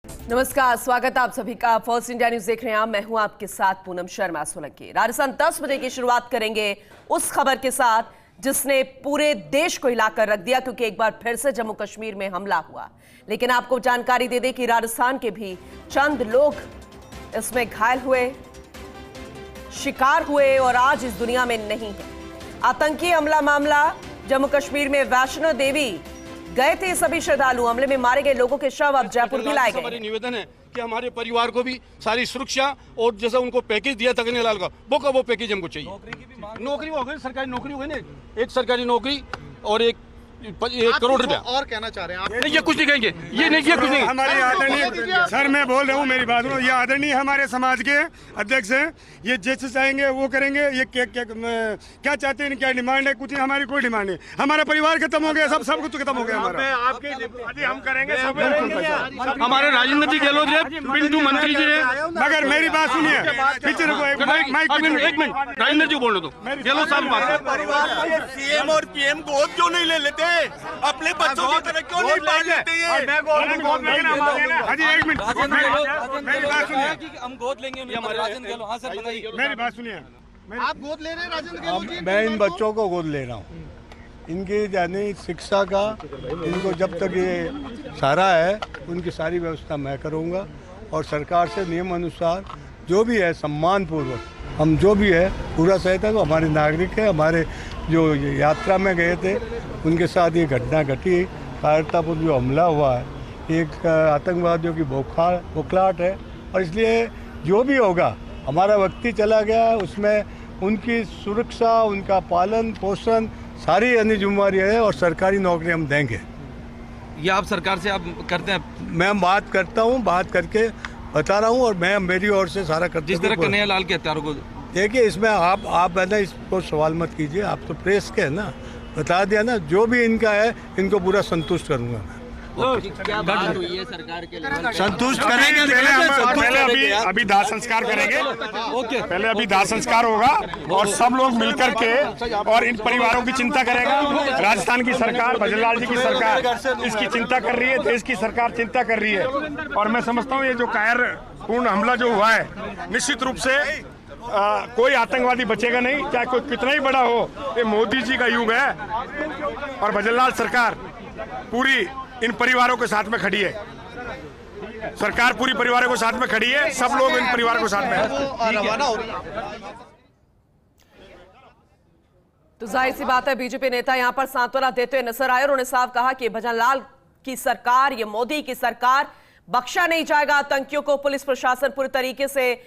नमस्कार, स्वागत आप सभी का फर्स्ट इंडिया न्यूज देख रहे हैं। मैं हूं आपके साथ पूनम शर्मा सोलंकी। राजस्थान 10 बजे की शुरुआत करेंगे उस खबर के साथ जिसने पूरे देश को हिलाकर रख दिया, क्योंकि एक बार फिर से जम्मू कश्मीर में हमला हुआ। लेकिन आपको जानकारी दे दें कि राजस्थान के भी चंद लोग इसमें घायल हुए, शिकार हुए और आज इस दुनिया में नहीं है। आतंकी हमला मामला जम्मू कश्मीर में वैष्णो देवी गए थे सभी श्रद्धालु। हमले में मारे गए लोगों के शव अब जयपुर भी लाए गए। निवेदन है कि हमारे परिवार को भी सारी सुरक्षा और जैसा उनको पैकेज दिया था कन्हैया लाल का, वो पैकेज हमको चाहिए। नौकरी हो गई, सरकारी नौकरी हो गई ना, एक सरकारी नौकरी और एक 1 करोड़ रुपया। और कहना चाह रहे हैं आप? नहीं, ये कुछ नहीं कहेंगे, ये नहीं, ये कुछ नहीं। हमारे आदरणीय सर, मैं बोल रहा हूँ, मेरी बात सुनो। ये आदरणीय हमारे समाज के अध्यक्ष हैं, ये जैसे चाहेंगे वो करेंगे। ये क्या चाहते हैं, क्या डिमांड है? कुछ हमारी कोई डिमांड नहीं। हमारा परिवार खत्म हो गया, सब कुछ खत्म हो गया हमारा। आपके हम करेंगे, हमारे राजेंद्र जी गहलोत जी, पिंटू मंत्री जी है। मगर मेरी बात सुनिए, पीछे रुको, एक मिनट, राजेंद्र जी बोल रहे तो गहलोत साहब बात। परिवार सीएम और पीएम गोद क्यों नहीं ले लेते? अपने बच्चों की तरह क्यों नहीं पाल लेते? हाजी एक मिनट, मेरी बात सुनिए, हम गोद लेंगे राजेंद्र गहलोत। हाँ सर, बताइए। मेरी बात सुनिए। आप गोद ले रहे हैं राजेंद्र गहलोत जी? मैं इन बच्चों को गोद ले रहा हूँ। इनकी यानी शिक्षा का, इनको जब तक ये सारा है उनकी सारी व्यवस्था मैं करूँगा और सरकार से नियम अनुसार जो भी है सम्मानपूर्वक हम जो भी है पूरा सहयोग। हमारे नागरिक है, हमारे जो यात्रा में गए थे उनके साथ ये घटना घटी। कायरतापूर्ण जो हमला हुआ है, एक आतंकवादियों की बौखलाहट है और इसलिए जो भी होगा हमारा वक्त चला गया, उसमें उनकी सुरक्षा, उनका पालन पोषण सारी अन्य जिम्मेदारी है और सरकारी नौकरी हम देंगे। ये आप सरकार से आप करते हैं? मैं बात करता हूँ, बात करके बता रहा हूँ और मैं मेरी ओर से सारा करता हूँ। जिस तरह कन्हैया लाल के हत्यारों को देखिए, इसमें आप है ना, इसको सवाल मत कीजिए, आप तो प्रेस के है ना, बता दिया ना, जो भी इनका है इनको पूरा संतुष्ट करूँगा मैं। क्या बात हुई है सरकार के लिए? संतुष्ट करेंगे। पहले अभी दाह संस्कार करेंगे। ओके, पहले अभी दाह संस्कार होगा और सब लोग मिलकर के और इन परिवारों की चिंता करेगा। राजस्थान की सरकार, भजनलाल जी की सरकार इसकी चिंता कर रही है, देश की सरकार चिंता कर रही है। और मैं समझता हूँ ये जो कायरपूर्ण हमला जो हुआ है, निश्चित रूप से कोई आतंकवादी बचेगा नहीं, चाहे कोई कितना ही बड़ा हो। ये मोदी जी का युग है और भजनलाल सरकार पूरी इन परिवारों के साथ में खड़ी है। सरकार पूरी परिवारों के साथ में खड़ी है, सब लोग इन परिवारों के साथ में हैं। तो जाहिर सी बात है, बीजेपी नेता यहां पर सांत्वना देते हुए नजर आए और उन्होंने साफ कहा कि भजनलाल की सरकार, ये मोदी की सरकार, बख्शा नहीं जाएगा आतंकियों को। पुलिस प्रशासन पूरी तरीके से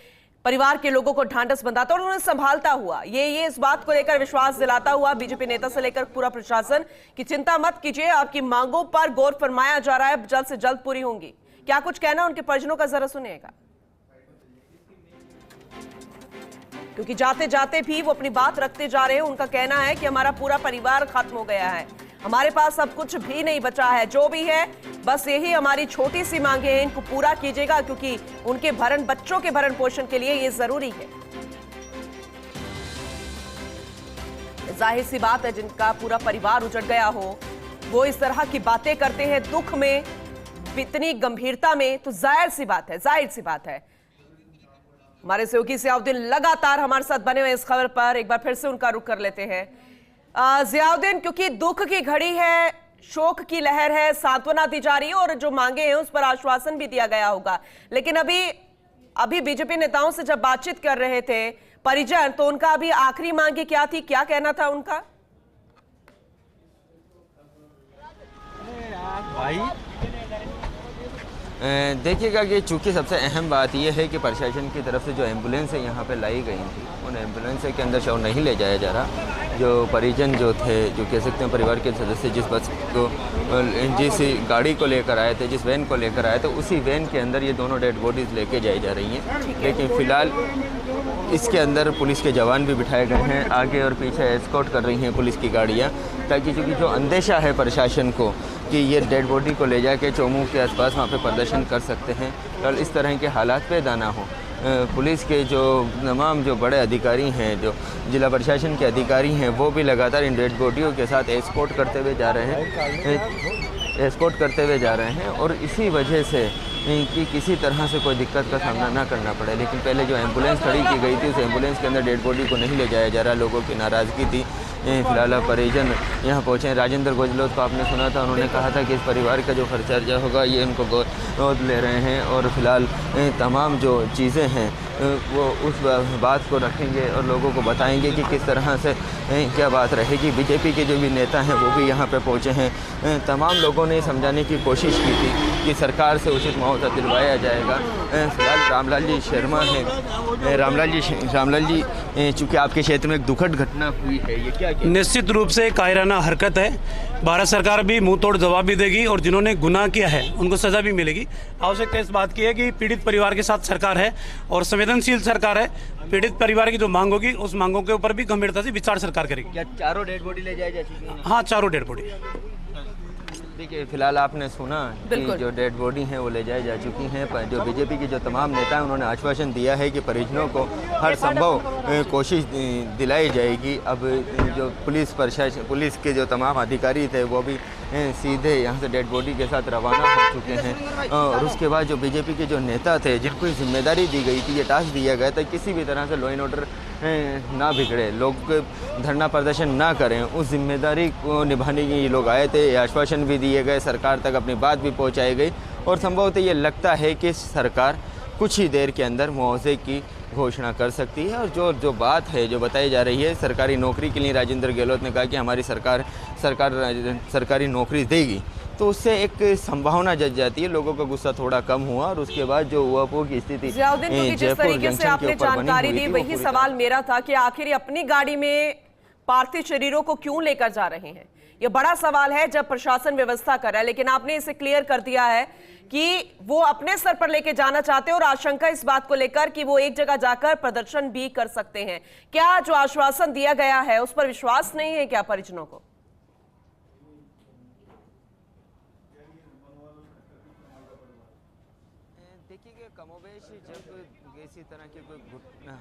परिवार के लोगों को ढांढस बंधाता और उन्हें संभालता हुआ, ये इस बात को लेकर विश्वास दिलाता हुआ बीजेपी नेता से लेकर पूरा प्रशासन की चिंता मत कीजिए, आपकी मांगों पर गौर फरमाया जा रहा है, जल्द से जल्द पूरी होंगी। क्या कुछ कहना उनके परिजनों का जरा सुनिएगा, क्योंकि जाते जाते भी वो अपनी बात रखते जा रहे हैं। उनका कहना है कि हमारा पूरा परिवार खत्म हो गया है, हमारे पास अब कुछ भी नहीं बचा है, जो भी है बस यही हमारी छोटी सी मांगे हैं, इनको पूरा कीजिएगा, क्योंकि उनके बच्चों के भरण पोषण के लिए ये जरूरी है। जाहिर सी बात है, जिनका पूरा परिवार उजड़ गया हो वो इस तरह की बातें करते हैं दुख में, इतनी गंभीरता में, तो जाहिर सी बात है। हमारे सहयोगी जियाउद्दीन लगातार हमारे साथ बने हुए इस खबर पर, एक बार फिर से उनका रुख कर लेते हैं। जियाउद्दीन, क्योंकि दुख की घड़ी है, शोक की लहर है, सांत्वना दी जा रही है और जो मांगे हैं उस पर आश्वासन भी दिया गया होगा, लेकिन अभी बीजेपी नेताओं से जब बातचीत कर रहे थे परिजन, तो उनका अभी आखिरी मांगे क्या थी, क्या कहना था उनका? भाई देखिएगा कि चूंकि सबसे अहम बात यह है कि प्रशासन की तरफ से जो एम्बुलेंस है यहाँ पे लाई गई थी, उन एम्बुलेंस के अंदर शव नहीं ले जाया जा रहा। जो परिजन जो थे, जो कह सकते हैं परिवार के सदस्य, जिस बस को, जिस गाड़ी को लेकर आए थे, जिस वैन को लेकर आए थे, उसी वैन के अंदर ये दोनों डेड बॉडीज़ लेके जाई जा रही हैं। लेकिन फ़िलहाल इसके अंदर पुलिस के जवान भी बिठाए गए हैं, आगे और पीछे एस्कॉर्ट कर रही हैं पुलिस की गाड़ियाँ, ताकि चूँकि जो अंदेशा है प्रशासन को कि ये डेड बॉडी को ले जाके चौमू के आसपास वहाँ पे प्रदर्शन कर सकते हैं और इस तरह के हालात पैदा ना हो। पुलिस के जो तमाम जो बड़े अधिकारी हैं, जो जिला प्रशासन के अधिकारी हैं, वो भी लगातार इन डेड बॉडियों के साथ एस्कॉर्ट करते हुए जा रहे हैं और इसी वजह से कि किसी तरह से कोई दिक्कत का सामना ना करना पड़े। लेकिन पहले जो एम्बुलेंस खड़ी की गई थी, उस एम्बुलेंस के अंदर डेड बॉडी को नहीं ले जाया जा रहा, लोगों की नाराज़गी थी। फिलहाल परिजन यहाँ पहुँचे हैं। राजेंद्र गोजलोत को आपने सुना था, उन्होंने कहा था कि इस परिवार का जो खर्चा होगा ये इनको गोद ले रहे हैं और फिलहाल तमाम जो चीज़ें हैं वो उस बात को रखेंगे और लोगों को बताएंगे कि किस तरह से क्या बात रहेगी। बीजेपी के जो भी नेता हैं वो भी यहाँ पे पहुँचे हैं। तमाम लोगों ने समझाने की कोशिश की थी कि सरकार से उचित मुआवजा दिलवाया जाएगा। फिलहाल रामलाल जी शर्मा हैं। रामलाल जी चूँकि आपके क्षेत्र में एक दुखद घटना हुई है, ये क्या निश्चित रूप से कायराना हरकत है। भारत सरकार भी मुंह तोड़ जवाब भी देगी और जिन्होंने गुनाह किया है उनको सजा भी मिलेगी। आवश्यकता इस बात की है कि पीड़ित परिवार के साथ सरकार है और संवेदनशील सरकार है। पीड़ित परिवार की जो मांग होगी उस मांगों के ऊपर भी गंभीरता से विचार सरकार करेगी। क्या चारों डेड बॉडी ले जाए जा चुकी हैं? हाँ, चारों डेड बॉडी। देखिए, फिलहाल आपने सुना कि जो डेड बॉडी हैं वो ले जाई जा चुकी हैं, पर जो बीजेपी के जो तमाम नेता हैं उन्होंने आश्वासन दिया है कि परिजनों को हर संभव कोशिश दिलाई जाएगी। अब जो पुलिस के जो तमाम अधिकारी थे वो भी सीधे यहाँ से डेड बॉडी के साथ रवाना हो चुके हैं और उसके बाद जो बीजेपी के जो नेता थे जिनको जिम्मेदारी दी गई थी, ये टास्क दिया गया था किसी भी तरह से लॉ एंड ऑर्डर ना बिगड़े, लोग धरना प्रदर्शन ना करें, उस जिम्मेदारी को निभाने के लोग आए थे। ये आश्वासन भी दिए गए, सरकार तक अपनी बात भी पहुंचाई गई और संभवतः ये लगता है कि सरकार कुछ ही देर के अंदर मुआवजे की घोषणा कर सकती है। और जो बात है जो बताई जा रही है, सरकारी नौकरी के लिए राजेंद्र गहलोत ने कहा कि हमारी सरकार सरकारी नौकरी देगी, तो उससे एक संभावना जग जाती है, लोगों का गुस्सा थोड़ा कम हुआ और उसके बाद जो हुआ वो की स्थिति जिस तरीके से आपने जानकारी दी, वही सवाल मेरा था कि आखिर अपनी गाड़ी में पार्थिव शरीरों को क्यों लेकर जा रहे हैं। ये बड़ा सवाल है जब प्रशासन व्यवस्था कर रहा है, लेकिन आपने इसे क्लियर कर दिया है कि वो अपने स्तर पर लेके जाना चाहते हैं और आशंका इस बात को लेकर कि वो एक जगह जाकर प्रदर्शन भी कर सकते हैं। क्या जो आश्वासन दिया गया है उस पर विश्वास नहीं है क्या परिजनों को? देखिए, कमोबेश जब इसी तरह की कोई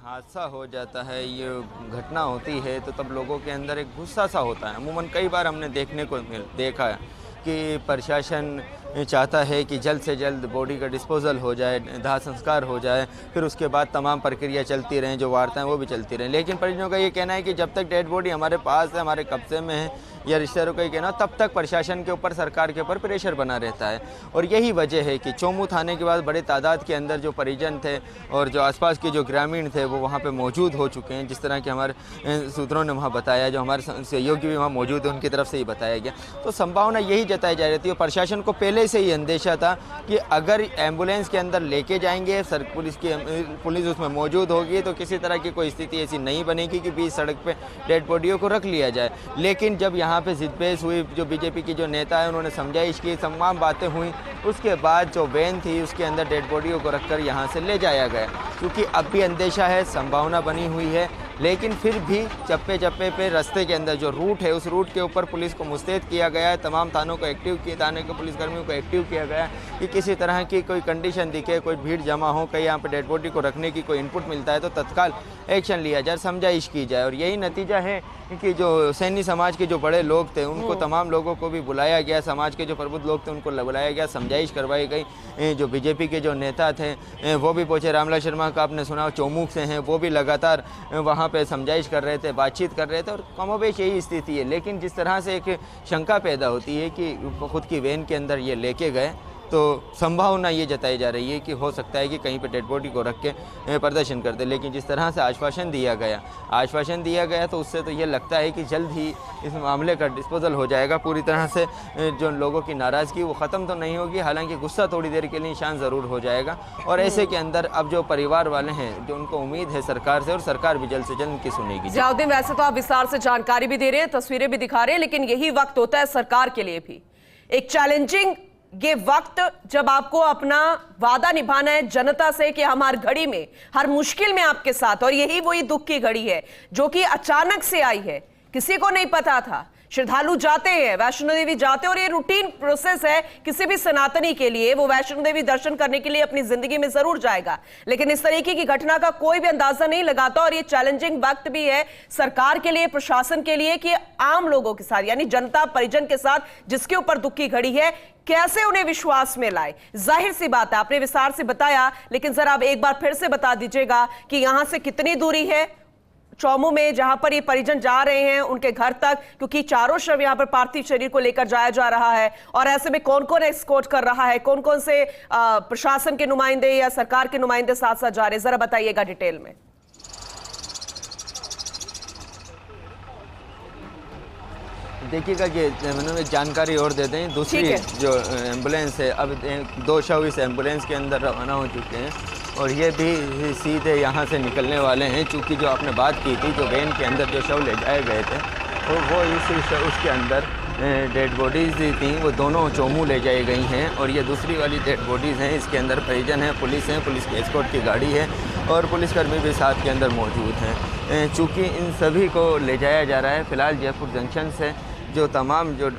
हादसा हो जाता है, ये घटना होती है, तो तब लोगों के अंदर एक गुस्सा सा होता है। अमूमन कई बार हमने देखा है कि प्रशासन चाहता है कि जल्द से जल्द बॉडी का डिस्पोजल हो जाए, दाह संस्कार हो जाए, फिर उसके बाद तमाम प्रक्रिया चलती रहें, जो वार्ताएं वो भी चलती रहें। लेकिन परिजनों का ये कहना है कि जब तक डेड बॉडी हमारे पास है, हमारे कब्जे में है, या रिश्तेदारों का ये कहना, तब तक प्रशासन के ऊपर, सरकार के ऊपर प्रेशर बना रहता है। और यही वजह है कि चोमू थाने के बाद बड़े तादाद के अंदर जो परिजन थे और जो आसपास के जो ग्रामीण थे वो वहाँ पे मौजूद हो चुके हैं। जिस तरह के हमारे सूत्रों ने वहाँ बताया, जो हमारे सहयोगी भी वहाँ मौजूद है, उनकी तरफ से ही बताया गया। तो संभावना यही जताई जा रही थी और प्रशासन को पहले से ही अंदेशा था कि अगर एम्बुलेंस के अंदर लेके जाएंगे, पुलिस उसमें मौजूद होगी, तो किसी तरह की कोई स्थिति ऐसी नहीं बनेगी कि बीच सड़क पे डेड बॉडियों को रख लिया जाए। लेकिन जब यहाँ पे जिदपेश हुई, जो बीजेपी की जो नेता है उन्होंने समझाइश की, तमाम बातें हुई, उसके बाद जो वैन थी उसके अंदर डेड बॉडियों को रखकर यहाँ से ले जाया गया। क्योंकि अब भी अंदेशा है, संभावना बनी हुई है, लेकिन फिर भी चप्पे चप्पे पे रास्ते के अंदर जो रूट है, उस रूट के ऊपर पुलिस को मुस्तैद किया गया है, तमाम थानों को एक्टिव किया, थाने के पुलिसकर्मियों को एक्टिव किया गया है कि किसी तरह की कोई कंडीशन दिखे, कोई भीड़ जमा हो, कहीं यहाँ पे डेड बॉडी को रखने की कोई इनपुट मिलता है तो तत्काल एक्शन लिया जाए, समझाइश की जाए। और यही नतीजा है कि जो सैनी समाज के जो बड़े लोग थे उनको, तमाम लोगों को भी बुलाया गया, समाज के जो प्रबुद्ध लोग थे उनको बुलाया गया, समझाइश करवाई गई। जो बीजेपी के जो नेता थे वो भी पहुँचे, रामलाल शर्मा का आपने सुना चौमुख से हैं, वो भी लगातार वहाँ पे समझाइश कर रहे थे, बातचीत कर रहे थे और कमोबेश यही स्थिति है। लेकिन जिस तरह से एक शंका पैदा होती है कि खुद की वैन के अंदर ये लेके गए, तो संभावना ये जताई जा रही है कि हो सकता है कि कहीं पे डेड बॉडी को रख के प्रदर्शन करते। लेकिन जिस तरह से आश्वासन दिया गया तो उससे तो ये लगता है कि जल्द ही इस मामले का डिस्पोजल हो जाएगा। पूरी तरह से जो लोगों की नाराज़गी वो ख़त्म तो नहीं होगी, हालांकि गुस्सा थोड़ी देर के लिए शांत ज़रूर हो जाएगा। और ऐसे के अंदर अब जो परिवार वाले हैं, जो उनको उम्मीद है सरकार से, और सरकार भी जल्द से जल्द उनकी सुनेगी। जियाउद्दीन, वैसे तो आप विस्तार से जानकारी भी दे रहे हैं, तस्वीरें भी दिखा रहे हैं, लेकिन यही वक्त होता है सरकार के लिए भी एक चैलेंजिंग, ये वक्त जब आपको अपना वादा निभाना है जनता से कि हम हर घड़ी में, हर मुश्किल में आपके साथ। और यही वही दुख की घड़ी है जो कि अचानक से आई है, किसी को नहीं पता था। श्रद्धालु जाते हैं, वैष्णो देवी जाते हैं और ये रूटीन प्रोसेस है किसी भी सनातनी के लिए। वो वैष्णो देवी दर्शन करने के लिए अपनी जिंदगी में जरूर जाएगा, लेकिन इस तरीके की घटना का कोई भी अंदाजा नहीं लगाता। और ये चैलेंजिंग वक्त भी है सरकार के लिए, प्रशासन के लिए, कि आम लोगों के साथ यानी जनता परिजन के साथ जिसके ऊपर दुख की घड़ी है, कैसे उन्हें विश्वास में लाए। जाहिर सी बात है, आपने विस्तार से बताया, लेकिन जरा आप एक बार फिर से बता दीजिएगा कि यहां से कितनी दूरी है चौमू में, जहां पर ये परिजन जा रहे हैं उनके घर तक, क्योंकि चारों शव यहां पर पार्थिव शरीर को लेकर जाया जा रहा है। और ऐसे में कौन कौन एस्कॉर्ट कर रहा है, कौन कौन से प्रशासन के नुमाइंदे या सरकार के नुमाइंदे साथ साथ जा रहे हैं, जरा बताइएगा डिटेल में। देखिएगा कि मैंने एक जानकारी और दे दें, दूसरी जो एम्बुलेंस है, अब 2 शव इस एम्बुलेंस के अंदर रवाना हो चुके हैं और ये भी सीधे यहाँ से निकलने वाले हैं। चूँकि जो आपने बात की थी, जो वैन के अंदर जो शव ले जाए गए थे, तो वो उसके अंदर डेड बॉडीज़ थी, वो दोनों चोमू ले जाई गई हैं। और ये दूसरी वाली डेड बॉडीज़ हैं, इसके अंदर परिजन हैं, पुलिस की एस्कॉर्ट की गाड़ी है और पुलिसकर्मी भी साथ के अंदर मौजूद हैं। चूँकि इन सभी को ले जाया जा रहा है, फ़िलहाल जयपुर जंक्शन से जो तमाम जो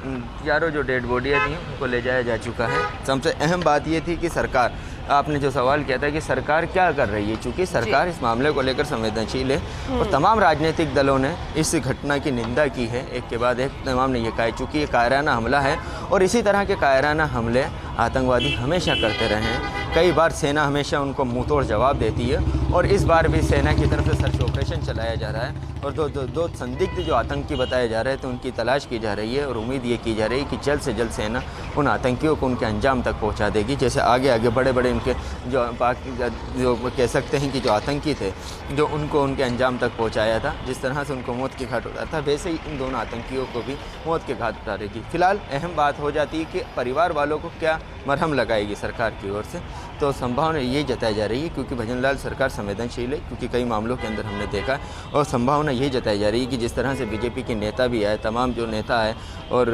चारों जो डेड बॉडियाँ थी उनको ले जाया जा चुका है। सबसे अहम बात ये थी कि सरकार, आपने जो सवाल किया था कि सरकार क्या कर रही है, चूँकि सरकार इस मामले को लेकर संवेदनशील है और तमाम राजनीतिक दलों ने इस घटना की निंदा की है, एक के बाद एक तमाम ने ये कहा है। चूँकि ये कायराना हमला है और इसी तरह के कायराना हमले आतंकवादी हमेशा करते रहे हैं। कई बार सेना हमेशा उनको मुंहतोड़ जवाब देती है और इस बार भी सेना की तरफ से सर्च ऑपरेशन चलाया जा रहा है और दो संदिग्ध जो आतंकी बताए जा रहे हैं, तो उनकी तलाश की जा रही है और उम्मीद ये की जा रही है कि जल्द से जल्द सेना उन आतंकियों को उनके अंजाम तक पहुंचा देगी। जैसे आगे बड़े बड़े उनके जो कह सकते हैं कि जो आतंकी थे, जो उनको उनके अंजाम तक पहुँचाया था, जिस तरह से उनको मौत के घाट उतारा था, वैसे ही इन दोनों आतंकियों को भी मौत के घाट उतारेगी। फिलहाल अहम बात हो जाती है कि परिवार वालों को क्या मरहम लगाएगी सरकार की ओर से, तो संभावना ये जताई जा रही है, क्योंकि भजनलाल सरकार संवेदनशील है, क्योंकि कई मामलों के अंदर हमने देखा है। और संभावना ये जताई जा रही है कि जिस तरह से बीजेपी के नेता भी आए, तमाम जो नेता है और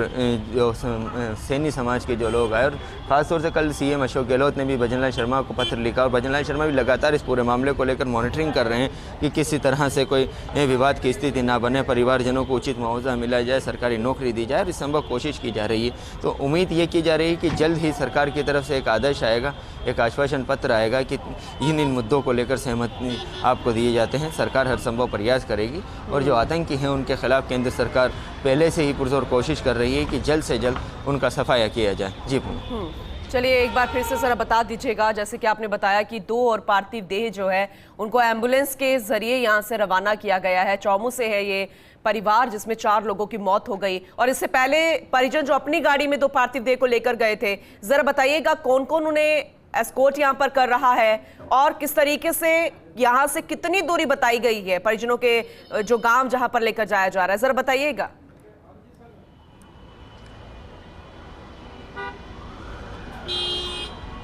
जो सैनी समाज के जो लोग आए, और ख़ासतौर से कल सीएम अशोक गहलोत ने भी भजनलाल शर्मा को पत्र लिखा और भजनलाल शर्मा भी लगातार इस पूरे मामले को लेकर मॉनिटरिंग कर रहे हैं कि किसी तरह से कोई विवाद की स्थिति ना बने, परिवारजनों को उचित मुआवजा मिला जाए, सरकारी नौकरी दी जाए और इस संभव कोशिश की जा रही है। तो उम्मीद ये की जा रही है कि जल्द ही सरकार की तरफ से एक आदेश आएगा, एक आश्वासन पत्र आएगा कि इन मुद्दों को लेकर सहमति आपको दिए जाते हैं। सरकार हर संभव प्रयास करेगी और जो आतंकी हैं उनके खिलाफ केंद्र सरकार पहले से ही पुरजोर कोशिश कर रही है कि जल्द से जल्द उनका सफाया किया जाए। जी पूनम, चलिए एक बार फिर से जरा बता दीजिएगा, जैसे कि आपने बताया कि 2 और पार्थिव देह जो है उनको एम्बुलेंस के जरिए यहाँ से रवाना किया गया है। चौमू से है ये परिवार, जिसमें 4 लोगों की मौत हो गई और इससे पहले परिजन जो अपनी गाड़ी में 2 पार्थिव देह को लेकर गए थे, जरा बताइएगा कौन कौन उन्हें एस्कॉर्ट यहाँ पर कर रहा है और किस तरीके से यहाँ से कितनी दूरी बताई गई है परिजनों के जो गांव जहां पर लेकर जाया जा रहा है, जरा बताइएगा।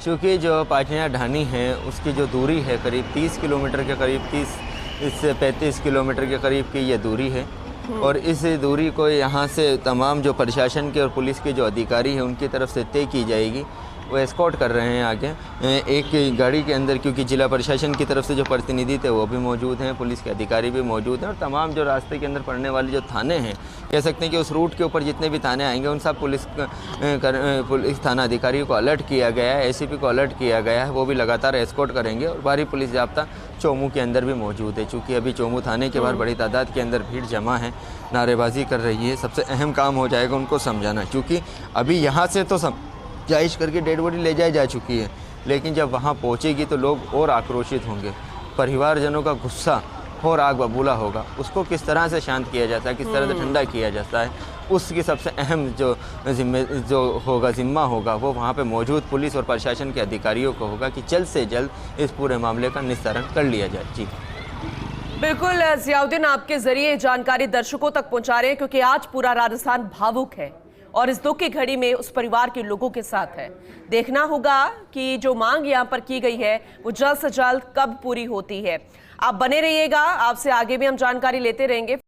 चूँकि जो पाचनिया ढानी है उसकी जो दूरी है करीब 30 किलोमीटर के करीब, 30 से 35 किलोमीटर के करीब की ये दूरी है और इस दूरी को यहाँ से तमाम जो प्रशासन के और पुलिस के जो अधिकारी हैं उनकी तरफ से तय की जाएगी। वो एस्कॉर्ट कर रहे हैं आगे एक गाड़ी के अंदर, क्योंकि जिला प्रशासन की तरफ से जो प्रतिनिधि थे वो भी मौजूद हैं, पुलिस के अधिकारी भी मौजूद हैं और तमाम जो रास्ते के अंदर पड़ने वाले जो थाने हैं, कह सकते हैं कि उस रूट के ऊपर जितने भी थाने आएंगे उन सब पुलिस थाना अधिकारियों को अलर्ट किया गया है, एसीपी को अलर्ट किया गया है, वो भी लगातार एस्कॉर्ट करेंगे और भारी पुलिस जाब्ता चोमू के अंदर भी मौजूद है। चूँकि अभी चोमू थाने के बाहर बड़ी तादाद के अंदर भीड़ जमा है, नारेबाजी कर रही है। सबसे अहम काम हो जाएगा उनको समझाना, क्योंकि अभी यहाँ से तो जायश करके डेड बॉडी ले जाई जा चुकी है, लेकिन जब वहाँ पहुँचेगी तो लोग और आक्रोशित होंगे, परिवारजनों का गुस्सा और आग बबूला होगा। उसको किस तरह से शांत किया जाता है, किस तरह से ठंडा किया जाता है, उसकी सबसे अहम जो जिम्मा होगा वो वहाँ पे मौजूद पुलिस और प्रशासन के अधिकारियों को होगा कि जल्द से जल्द इस पूरे मामले का निस्तारण कर लिया जाए। जी बिल्कुल जियाउद्दीन, आपके जरिए जानकारी दर्शकों तक पहुंचा रहे हैं, क्योंकि आज पूरा राजस्थान भावुक है और इस दुख की घड़ी में उस परिवार के लोगों के साथ है। देखना होगा कि जो मांग यहाँ पर की गई है वो जल्द से जल्द कब पूरी होती है। आप बने रहिएगा, आपसे आगे भी हम जानकारी लेते रहेंगे।